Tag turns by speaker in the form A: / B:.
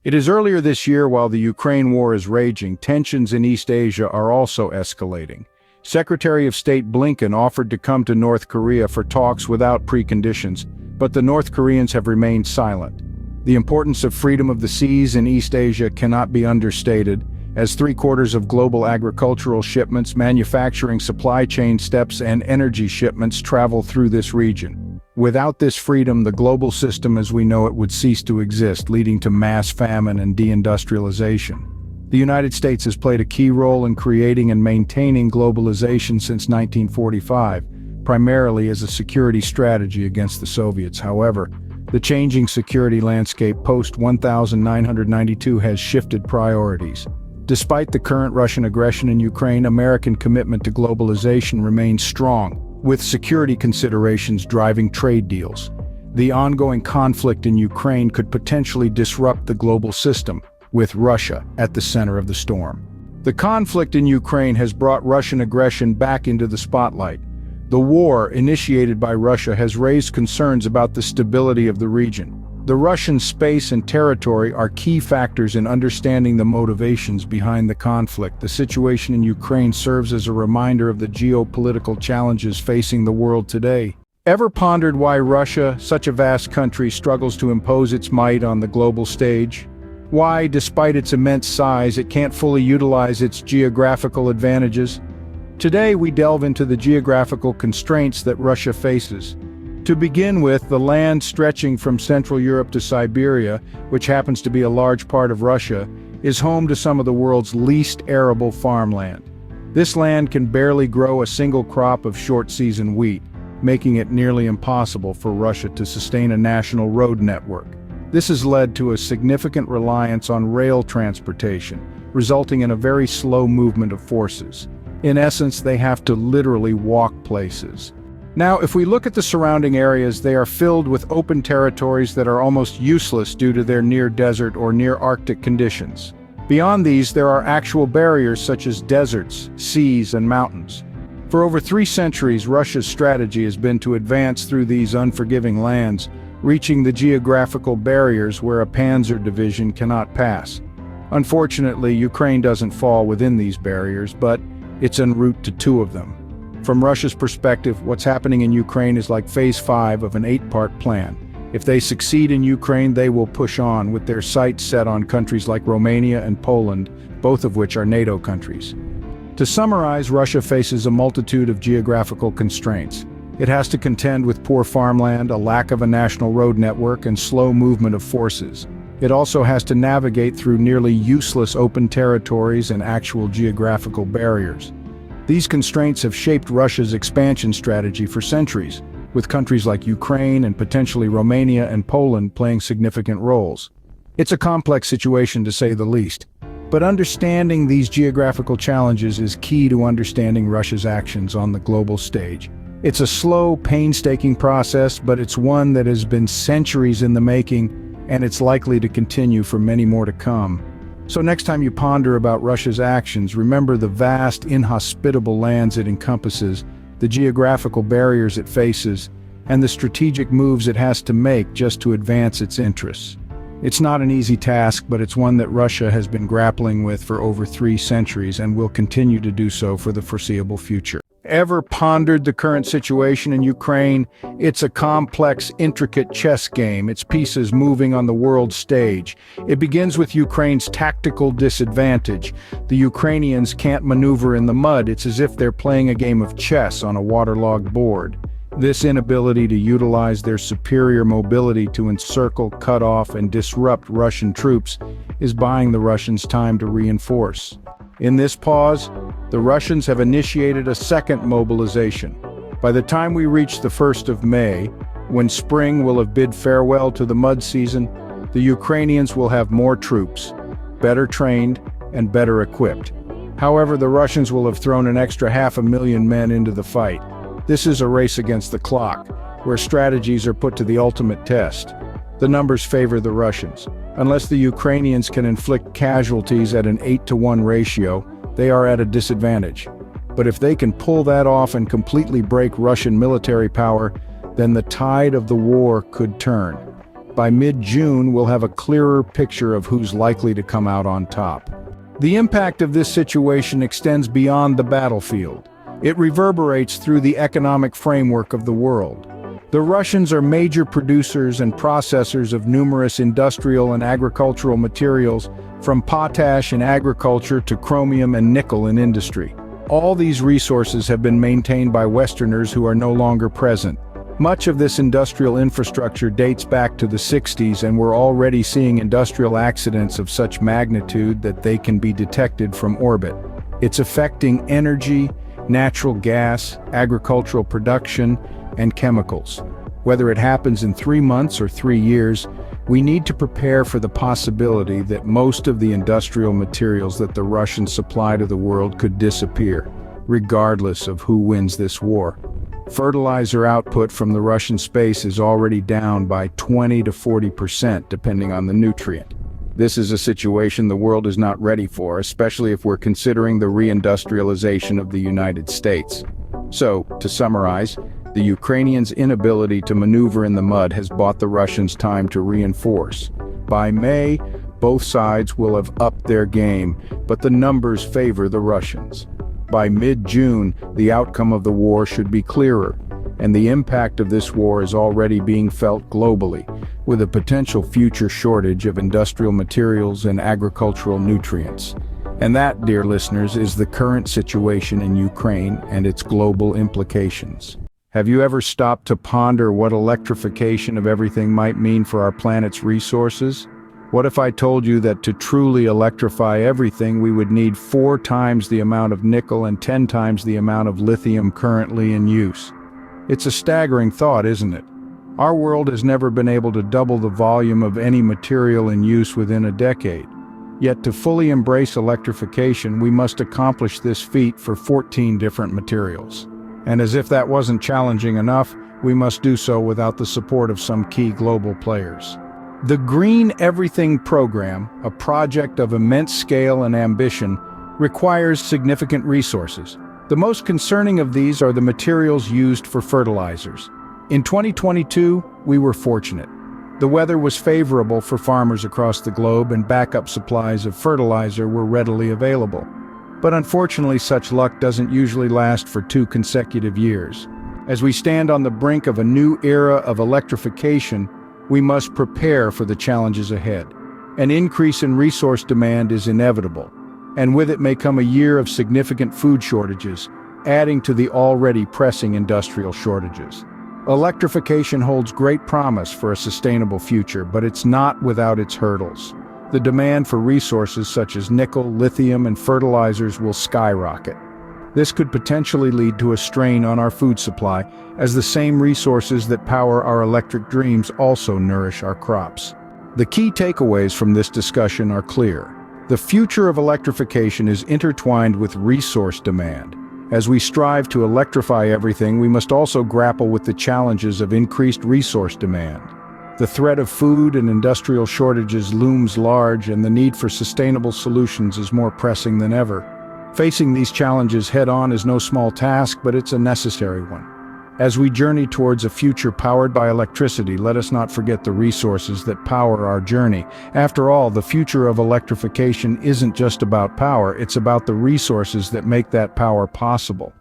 A: It is earlier this year, while the Ukraine war is raging, tensions in East Asia are also escalating. Secretary of State Blinken offered to come to North Korea for talks without preconditions, but the North Koreans have remained silent. The importance of freedom of the seas in East Asia cannot be understated, as 3/4 of global agricultural shipments, manufacturing supply chain steps, and energy shipments travel through this region. Without this freedom, the global system as we know it would cease to exist, leading to mass famine and deindustrialization. The United States has played a key role in creating and maintaining globalization since 1945, primarily as a security strategy against the Soviets. However, the changing security landscape post-1992 has shifted priorities. Despite the current Russian aggression in Ukraine, American commitment to globalization remains strong, with security considerations driving trade deals. The ongoing conflict in Ukraine could potentially disrupt the global system, with Russia at the center of the storm. The conflict in Ukraine has brought Russian aggression back into the spotlight. The war, initiated by Russia, has raised concerns about the stability of the region. The Russian space and territory are key factors in understanding the motivations behind the conflict. The situation in Ukraine serves as a reminder of the geopolitical challenges facing the world today. Ever pondered why Russia, such a vast country, struggles to impose its might on the global stage? Why, despite its immense size, it can't fully utilize its geographical advantages? Today, we delve into the geographical constraints that Russia faces. To begin with, the land stretching from Central Europe to Siberia, which happens to be a large part of Russia, is home to some of the world's least arable farmland. This land can barely grow a single crop of short-season wheat, making it nearly impossible for Russia to sustain a national road network. This has led to a significant reliance on rail transportation, resulting in a very slow movement of forces. In essence, they have to literally walk places. Now, if we look at the surrounding areas, they are filled with open territories that are almost useless due to their near-desert or near-Arctic conditions. Beyond these, there are actual barriers such as deserts, seas, and mountains. For over 3 centuries, Russia's strategy has been to advance through these unforgiving lands, reaching the geographical barriers where a panzer division cannot pass. Unfortunately, Ukraine doesn't fall within these barriers, but it's en route to 2 of them. From Russia's perspective, what's happening in Ukraine is like phase 5 of an 8-part plan. If they succeed in Ukraine, they will push on, with their sights set on countries like Romania and Poland, both of which are NATO countries. To summarize, Russia faces a multitude of geographical constraints. It has to contend with poor farmland, a lack of a national road network, and slow movement of forces. It also has to navigate through nearly useless open territories and actual geographical barriers. These constraints have shaped Russia's expansion strategy for centuries, with countries like Ukraine and potentially Romania and Poland playing significant roles. It's a complex situation to say the least, but understanding these geographical challenges is key to understanding Russia's actions on the global stage. It's a slow, painstaking process, but it's one that has been centuries in the making, and it's likely to continue for many more to come. So next time you ponder about Russia's actions, remember the vast, inhospitable lands it encompasses, the geographical barriers it faces, and the strategic moves it has to make just to advance its interests. It's not an easy task, but it's one that Russia has been grappling with for over 3 centuries and will continue to do so for the foreseeable future. Ever pondered the current situation in Ukraine? It's a complex, intricate chess game, its pieces moving on the world stage. It begins with Ukraine's tactical disadvantage. The Ukrainians can't maneuver in the mud. It's as if they're playing a game of chess on a waterlogged board. This inability to utilize their superior mobility to encircle, cut off, and disrupt Russian troops is buying the Russians time to reinforce. In this pause, the Russians have initiated a second mobilization. By the time we reach the 1st of May, when spring will have bid farewell to the mud season, the Ukrainians will have more troops, better trained and better equipped. However, the Russians will have thrown an extra 500,000 men into the fight. This is a race against the clock, where strategies are put to the ultimate test. The numbers favor the Russians. Unless the Ukrainians can inflict casualties at an 8-to-1 ratio, they are at a disadvantage. But if they can pull that off and completely break Russian military power, then the tide of the war could turn. By mid-June, we'll have a clearer picture of who's likely to come out on top. The impact of this situation extends beyond the battlefield. It reverberates through the economic framework of the world. The Russians are major producers and processors of numerous industrial and agricultural materials, from potash in agriculture to chromium and nickel in industry. All these resources have been maintained by Westerners who are no longer present. Much of this industrial infrastructure dates back to the 60s, and we're already seeing industrial accidents of such magnitude that they can be detected from orbit. It's affecting energy, natural gas, agricultural production, and chemicals. Whether it happens in 3 months or 3 years, we need to prepare for the possibility that most of the industrial materials that the Russians supply to the world could disappear, regardless of who wins this war. Fertilizer output from the Russian space is already down by 20 to 40%, depending on the nutrient. This is a situation the world is not ready for, especially if we're considering the reindustrialization of the United States. So, to summarize, the Ukrainians' inability to maneuver in the mud has bought the Russians time to reinforce. By May, both sides will have upped their game, but the numbers favor the Russians. By mid-June, the outcome of the war should be clearer, and the impact of this war is already being felt globally, with a potential future shortage of industrial materials and agricultural nutrients. And that, dear listeners, is the current situation in Ukraine and its global implications. Have you ever stopped to ponder what electrification of everything might mean for our planet's resources? What if I told you that to truly electrify everything, we would need 4 times the amount of nickel and 10 times the amount of lithium currently in use? It's a staggering thought, isn't it? Our world has never been able to double the volume of any material in use within a decade. Yet to fully embrace electrification, we must accomplish this feat for 14 different materials. And as if that wasn't challenging enough, we must do so without the support of some key global players. The Green Everything program, a project of immense scale and ambition, requires significant resources. The most concerning of these are the materials used for fertilizers. In 2022, we were fortunate. The weather was favorable for farmers across the globe, and backup supplies of fertilizer were readily available. But unfortunately, such luck doesn't usually last for 2 consecutive years. As we stand on the brink of a new era of electrification, we must prepare for the challenges ahead. An increase in resource demand is inevitable, and with it may come a year of significant food shortages, adding to the already pressing industrial shortages. Electrification holds great promise for a sustainable future, but it's not without its hurdles. The demand for resources such as nickel, lithium, and fertilizers will skyrocket. This could potentially lead to a strain on our food supply, as the same resources that power our electric dreams also nourish our crops. The key takeaways from this discussion are clear. The future of electrification is intertwined with resource demand. As we strive to electrify everything, we must also grapple with the challenges of increased resource demand. The threat of food and industrial shortages looms large, and the need for sustainable solutions is more pressing than ever. Facing these challenges head-on is no small task, but it's a necessary one. As we journey towards a future powered by electricity, let us not forget the resources that power our journey. After all, the future of electrification isn't just about power, it's about the resources that make that power possible.